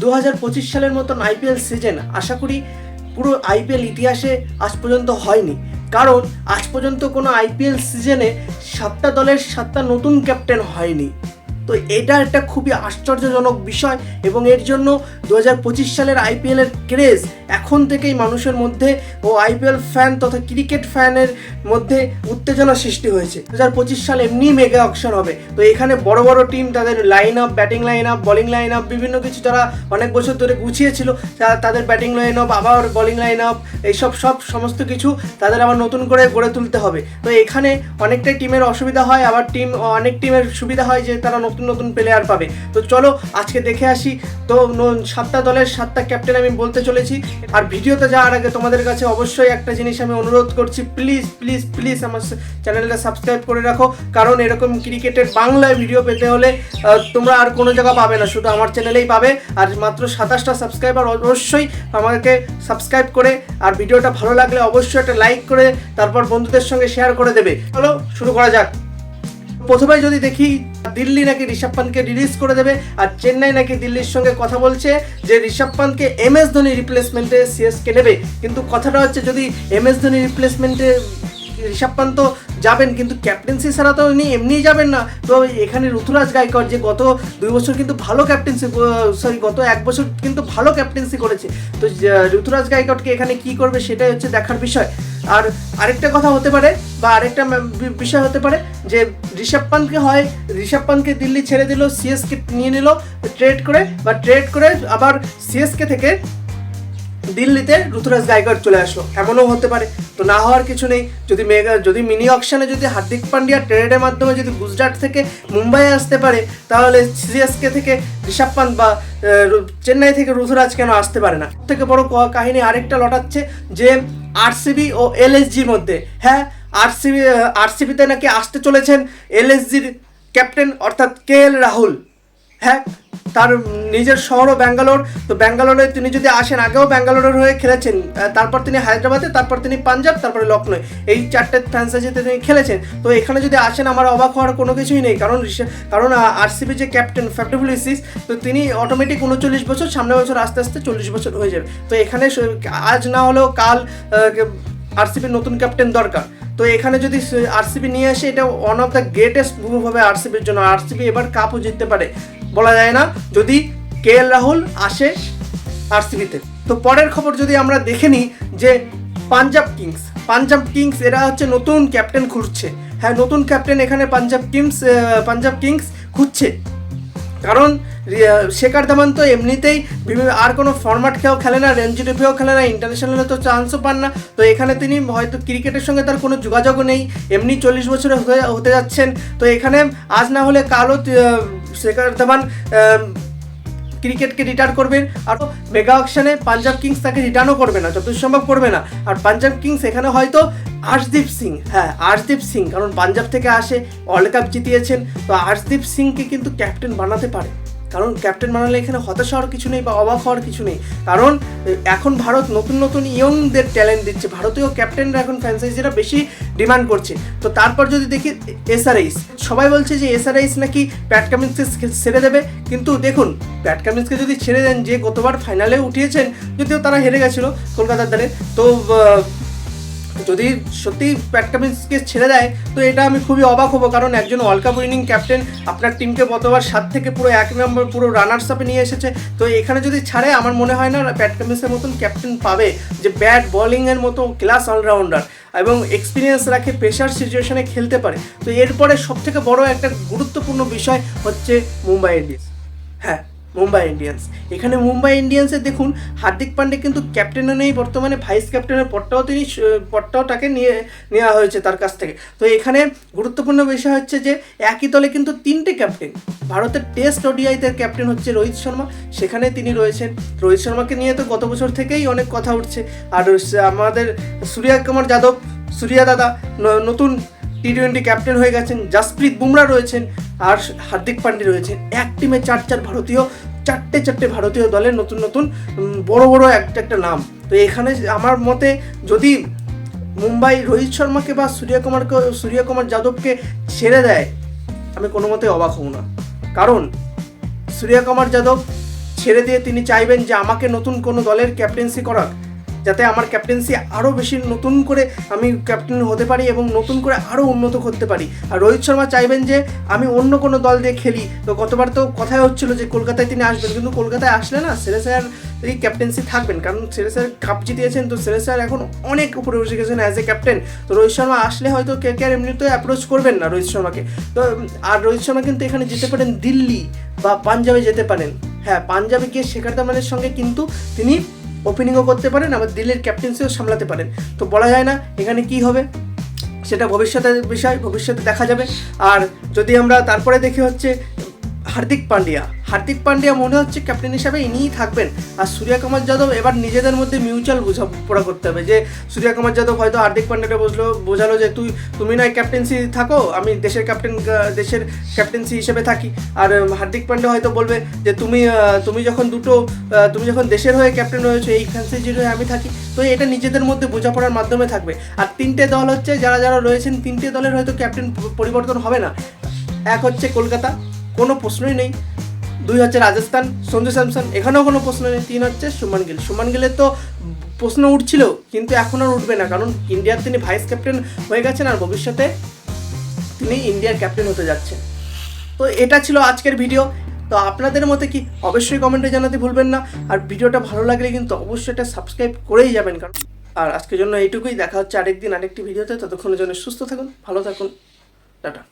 2025 সালের মতন IPL season আশা করি পুরো আইপিএল ইতিহাসে আজ পর্যন্ত হয়নি, কারণ আজ পর্যন্ত কোনো আইপিএল সিজনে 7টা দলের 7টা নতুন ক্যাপ্টেন হয়নি। তো এটা একটা খুবই আশ্চর্যজনক বিষয় এবং এর জন্য 2025 সালের আইপিএলের ক্রেজ এখন থেকেই মানুষের মধ্যে ও আইপিএল ফ্যান তথা ক্রিকেট ফ্যানের মধ্যে উত্তেজনা সৃষ্টি হয়েছে। 2025 সাল এমনি মেগা অকশন হবে। তো এখানে বড় বড় টিম তাদের line up, batting line up, bowling line up, বিভিন্ন কিছু যারা অনেক বছর ধরে গুছিয়েছিল তাদের ব্যাটিং লাইন আপ, আবার বোলিং লাইন আপ, এইসব সমস্ত কিছু তাদের আবার নতুন করে গড়ে তুলতে হবে। তো এখানে অনেকটাই টিমের অসুবিধা হয়, আবার অনেক টিমের সুবিধা হয় যে তারা নতুন নতুন প্লেয়ার পাবে। তো চলো আজকে দেখে আসি। তো 7টা দলের 7টা ক্যাপ্টেন আমি বলতে চলেছি। আর ভিডিওতে যাওয়ার আগে তোমাদের কাছে অবশ্যই একটা জিনিস আমি অনুরোধ করছি, প্লিজ প্লিজ প্লিজ আমার চ্যানেলটা সাবস্ক্রাইব করে রাখো, কারণ এরকম ক্রিকেটের বাংলায় ভিডিও পেতে হলে তোমরা আর কোনো জায়গা পাবে না, শুধু আমার চ্যানেলেই পাবে। আর মাত্র 27টা সাবস্ক্রাইবার, অবশ্যই আমাকে সাবস্ক্রাইব করে আর ভিডিওটা ভালো লাগলে অবশ্যই একটা লাইক করে তারপর বন্ধুদের সঙ্গে শেয়ার করে দেবে। চলো শুরু করা যাক। প্রথমে যদি দেখি, দিল্লি নাকি ঋষভ পান্তকে রিলিজ করে দেবে, আর চেন্নাই নাকি দিল্লির সঙ্গে কথা বলছে যে ঋষভ পান্তকে MS ধোনি রিপ্লেসমেন্টে CSK নেবে। কিন্তু কথাটা হচ্ছে, যদি MS ধোনি রিপ্লেসমেন্টে ঋষভ পান্ত যাবেন, কিন্তু ক্যাপ্টেন্সি ছাড়া তো উনি এমনিই যাবেন না। তো এখানে ঋতুরাজ গায়কোয়াড় যে গত 2 বছর কিন্তু ভালো ক্যাপ্টেন্সি, গত 1 বছর কিন্তু ভালো ক্যাপ্টেন্সি করেছে। তো ঋতুরাজ গায়কোয়াড়কে এখানে কি করবে সেটাই হচ্ছে দেখার বিষয়। আর আরেকটা কথা হতে পারে বা আরেকটা বিষয় হতে পারে যে ঋষভ পান্তকে দিল্লি ছেড়ে দিল, CSK নিয়ে নিল ট্রেড করে আবার CSK থেকে দিল্লিতে ঋতুরাজ গায়কোয়াড় চলে আসলো, এমনও হতে পারে। তো না হওয়ার কিছু নেই। যদি মিনি অকশনে যদি হার্দিক পান্ডিয়া ট্রেডের মাধ্যমে যদি গুজরাট থেকে মুম্বাই আসতে পারে, তাহলে CSK থেকে ঋষভ পান্ত বা চেন্নাই থেকে ঋতুরাজ কেন আসতে পারে না? থেকে বড় কাহিনী আরেকটা লটাচ্ছে যে RCB ও LSGর মধ্যে। হ্যাঁ, RCBতে নাকি আসতে চলেছেন LSGর ক্যাপ্টেন অর্থাৎ KL রাহুল। হ্যাঁ, তার নিজের শহরও ব্যাঙ্গালোর। তো ব্যাঙ্গালোরে তিনি যদি আসেন, আগেও ব্যাঙ্গালোরের হয়ে খেলেছেন, তারপর তিনি হায়দ্রাবাদে, তারপর তিনি পাঞ্জাব, তারপরে লখনৌ, এই 4টে ফ্র্যাঞ্চাইজিতে তিনি খেলেছেন। তো এখানে যদি আসেন আমার অবাক হওয়ার কোনো কিছুই নেই, কারণ RCB যে ক্যাপ্টেন ফ্যাফ ডু প্লেসিস, তো তিনি অটোমেটিক 39 বছর, সামনের বছর আস্তে আস্তে 40 বছর হয়ে যাবে। তো এখানে আজ না হলেও কাল RCBর নতুন ক্যাপ্টেন দরকার। তো এখানে যদি RCB নিয়ে আসে, এটা one of the greatest move হবে RCBর জন্য। RCB এবার কাপও জিততে পারে, বলা যায় না, যদি KL রাহুল আসে RCBতে। তো পরের খবর যদি আমরা দেখে নিই যে পাঞ্জাব কিংস এরা হচ্ছে নতুন ক্যাপ্টেন খুঁজছে। হ্যাঁ, নতুন ক্যাপ্টেন এখানে পাঞ্জাব কিংস খুঁজছে, কারণ শেখর ধাওয়ান তো এমনিতেই আর কোনো ফরম্যাট খেলে না, রঞ্জি ট্রফিও খেলে না, ইন্টারন্যাশনালে তো চান্সও পান না। তো এখানে তিনি হয়তো ক্রিকেটের সঙ্গে তার কোনো যোগাযোগও নেই, এমনি 40 বছরে হতে যাচ্ছেন। তো এখানে আজ না হলে কালও শেখর ধাওয়ান ক্রিকেটকে রিটায়ার করবেন। আর মেগা অকশনে পাঞ্জাব কিংস তাকে রিটার্নও করবে না, যতদূর সম্ভব করবে না। আর পাঞ্জাব কিংস এখানে হয়তো আর্শদীপ সিং, কারণ পাঞ্জাব থেকে আসে, ওয়ার্ল্ড কাপ জিতিয়েছেন। তো আর্শদীপ সিংকে কিন্তু ক্যাপ্টেন বানাতে পারে, কারণ ক্যাপ্টেন বানালে এখানে হতাশ হওয়ার কিছু নেই বা অবাক হওয়ার কিছু নেই, কারণ এখন ভারত নতুন ইয়ংদের ট্যালেন্ট দিচ্ছে। ভারতীয় ক্যাপ্টেনরা এখন ফ্র্যাঞ্চাইজিরা বেশি ডিমান্ড করছে। তো তারপর যদি দেখি SRH, সবাই বলছে যে SRH নাকি প্যাট কামিন্সকে ছেড়ে দেবে, কিন্তু দেখুন প্যাট কামিন্সকে যদি ছেড়ে দেন, যে গতবার ফাইনালে উঠিয়েছেন, যদিও তারা হেরে গেছিলো কলকাতার দ্বারে, তো যদি সত্যি প্যাট কামিন্সকে ছেড়ে দেয় তো এটা আমি খুবই অবাক হবো, কারণ একজন ওয়ার্ল্ড কাপ উইনিং ক্যাপ্টেন আপনার টিমকে গতবার 7 থেকে পুরো 1 নম্বর পুরো রানার্স আপে নিয়ে এসেছে। তো এখানে যদি ছাড়ে, আমার মনে হয় না প্যাট কামিন্সের মতন ক্যাপ্টেন পাবে, যে ব্যাট বোলিংয়ের মতো ক্লাস অলরাউন্ডার এবং এক্সপিরিয়েন্স রাখে, প্রেশার সিচুয়েশনে খেলতে পারে। তো এরপরে সবথেকে বড় একটা গুরুত্বপূর্ণ বিষয় হচ্ছে মুম্বাই ইন্ডিয়ান্স। হ্যাঁ, মুম্বাই ইন্ডিয়ান্স। এখানে মুম্বাই ইন্ডিয়ান্সে দেখুন, হার্দিক পান্ডে কিন্তু ক্যাপ্টেনও নেই, বর্তমানে ভাইস ক্যাপ্টেনের পদটাও তাকে নেওয়া হয়েছে তার কাছ থেকে। তো এখানে গুরুত্বপূর্ণ বিষয় হচ্ছে যে একই দলে কিন্তু 3টে ক্যাপ্টেন। ভারতের টেস্ট ODIতে ক্যাপ্টেন হচ্ছে রোহিত শর্মা, সেখানে তিনি রয়েছেন। রোহিত শর্মাকে নিয়ে তো গত বছর থেকেই অনেক কথা উঠছে। আর আমাদের সূর্যা দাদা নতুন T20 ক্যাপ্টেন হয়ে গেছেন, জাসপ্রীত বুমরা রয়েছেন, আর হার্দিক পান্ডে রয়েছেন। এক টিমে 4 ভারতীয়, 4টে ভারতীয় দলের নতুন বড় একটা নাম। তো এখানে আমার মতে যদি মুম্বাই রোহিত শর্মাকে বা সূর্যকুমার যাদবকে ছেড়ে দেয়, আমি কোনো মতে অবাক হব না, কারণ সূর্যকুমার যাদব ছেড়ে দিয়ে তিনি চাইবেন যে আমাকে নতুন কোনো দলের ক্যাপ্টেন্সি করাক, যাতে আমার ক্যাপ্টেন্সি আরও বেশি নতুন করে আমি ক্যাপ্টেন হতে পারি এবং নতুন করে আরও উন্নত করতে পারি। আর রোহিত শর্মা চাইবেন যে আমি অন্য কোনো দল দিয়ে খেলি। তো গতবার তো কথাই হচ্ছিল যে কলকাতায় তিনি আসবেন, কিন্তু কলকাতায় আসলে না সেরেসার এই ক্যাপ্টেন্সি থাকবেন, কারণ সেরেসার কাপ জিতিয়েছেন। তো সেরেসার এখন অনেক উপরে বসে গেছেন অ্যাজ এ ক্যাপ্টেন। তো রোহিত শর্মা আসলে হয়তো KKR এমনিতেও অ্যাপ্রোচ করবেন না রোহিত শর্মাকে। তো আর রোহিত শর্মা কিন্তু এখানে যেতে পারেন দিল্লি বা পাঞ্জাবে যেতে পারেন। হ্যাঁ, পাঞ্জাবে গিয়ে শেখর ধাওয়ানের সঙ্গে কিন্তু তিনি ওপেনিংও করতে পারেন, আবার দিল্লির ক্যাপ্টেন্সিও সামলাতে পারেন। তো বলা যায় না এখানে কি হবে, সেটা ভবিষ্যতের বিষয়, ভবিষ্যতে দেখা যাবে। আর যদি আমরা তারপরে দেখি হচ্ছে হার্দিক পান্ডিয়া মনে হচ্ছে ক্যাপ্টেন হিসাবে ইনিই থাকবেন। আর সূর্যকুমার যাদব এবার নিজেদের মধ্যে মিউচুয়াল বোঝাপড়া করতে হবে, যে সূর্যকুমার যাদব হয়তো হার্দিক পান্ডিয়াকে বোঝালো যে তুমি নয় ক্যাপ্টেন্সি থাকো, আমি দেশের ক্যাপ্টেন্সি হিসেবে থাকি। আর হার্দিক পান্ডিয়া হয়তো বলবে যে তুমি যখন দেশের হয়ে ক্যাপ্টেন হয়েছো, এই ফ্র্যাঞ্চাইজির হয়ে আমি থাকি। তো এটা নিজেদের মধ্যে বোঝাপড়ার মাধ্যমে থাকবে। আর তিনটে দল হচ্ছে যারা রয়েছেন, তিনটে দলের হয়তো ক্যাপ্টেন পরিবর্তন হবে না। এক হচ্ছে কলকাতা, কোনো প্রশ্নই নেই। 2 হচ্ছে রাজস্থান, সঞ্জু স্যামসন, এখানেও কোনো প্রশ্ন নেই। 3 হচ্ছে শুভমান গিলের তো প্রশ্ন উঠছিল, কিন্তু এখন আর উঠবে না, কারণ ইন্ডিয়ার তিনি ভাইস ক্যাপ্টেন হয়ে গেছেন আর ভবিষ্যতে তিনি ইন্ডিয়ার ক্যাপ্টেন হতে যাচ্ছেন। তো এটা ছিল আজকের ভিডিও। তো আপনাদের মতে কি অবশ্যই কমেন্টে জানাতে ভুলবেন না। আর ভিডিওটা ভালো লাগলে কিন্তু অবশ্যই এটা সাবস্ক্রাইব করেই যাবেন। কারণ আর আজকের জন্য এইটুকুই, দেখা হচ্ছে আরেকদিন আরেকটি ভিডিওতে। ততক্ষণের জন্য সুস্থ থাকুন, ভালো থাকুন, টাটা।